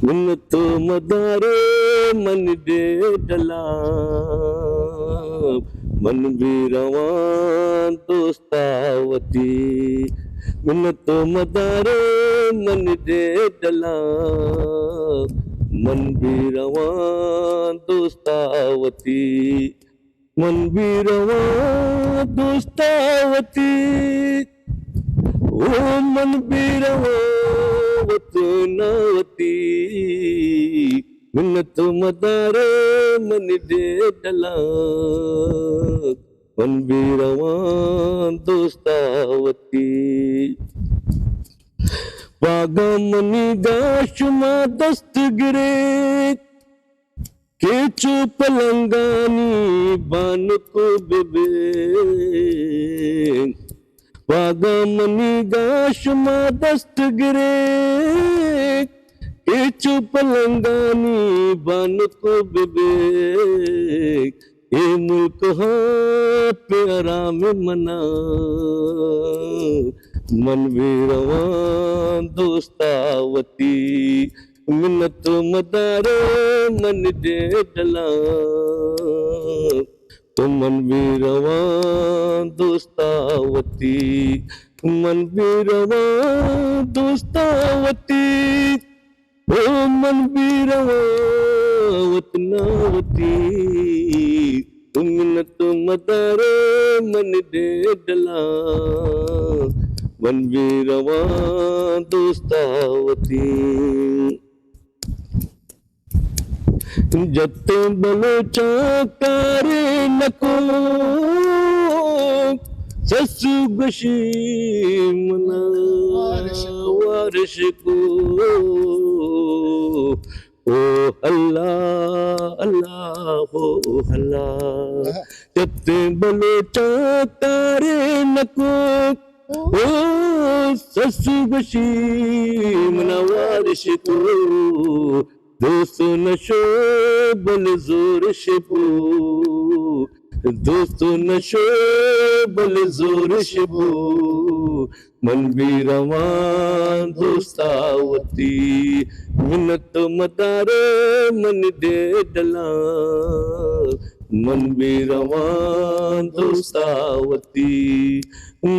मिन्नत मदारे मन दे डला मन भी रवान दोस्तावती मिन्नत मदारे मन दे डला मन भी रवान दोस्तावती मन भी रवान दोस्तावती ओ मन भी रवान वतनावती मिन्नत मदारे मन दे डला मन भी रवान दोस्तावती पागमनी गाशुमा दस्तगिरे के चुप लंगानी बान को बेबे पागमनी गाशुमा दस्तगिरे के चुप लंगानी बान को बेबे ये मुल्क हाँ प्यारा में मना मन भी रवान दोस्तावती मिन्नत मदारे मन दे डला तो मन भी रवान दोस्तावती मन भी रवान दोस्तावती ओ मन भी रवान वतनावती मिन्नत मदारे मन दे डला मन भी रवान दोस्तावती जत्ते बलोचा कारे नको ससु गशी मना वारिश को ओ अल्लाह अल्लाह हो अल्लाह जत्ते बलोचा कारे नको ओ ससु गशी मना वारिश को दोस्त नशो बल जोर शिबू दोस्त नशो बल जोर शिबू मन भी रवान दोस्तावती मिन्नत मदारे मन दे डला मन भी रवान दोस्तावती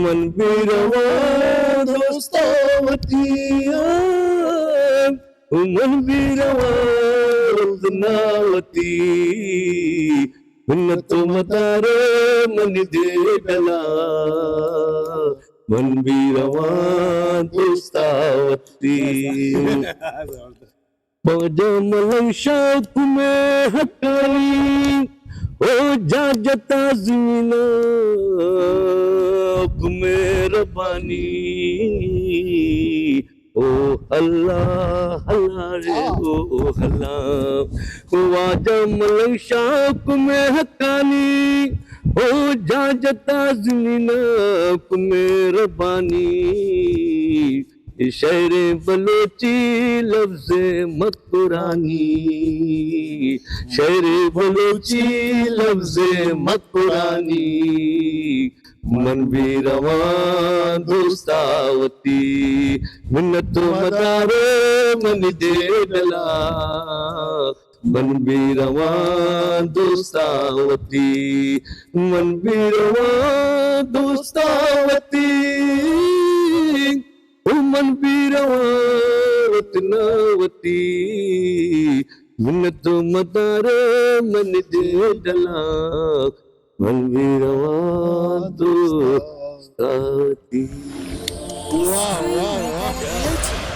मन भी रवान दोस्तावती मन भी रवान वतनावती मिन्नत मदारे मन दे डला मन भी रवान दोस्तावती मलंग शौक में हकाली ओ जा जता ज़मीना में रबानी ओ अल्लाह अल्लाह रे ओ अल्लाह वाजा मलंग शौक में हकानी ओ जा जता ज़मीना में रबानी शहर बलोची लफ्ज़ मकुरानी शहर बलोची लफ्ज़ मकुरानी मन भी रवान दोस्तावती मिन्नत मदारे मन दे डला मन भी रवान दोस्तावती मन भी रवान दोस्तावती मन भी रवान वतनावती मिन्नत मदारे मन दे डला मन भी रवान दोस्तावती। वाह वाह वाह।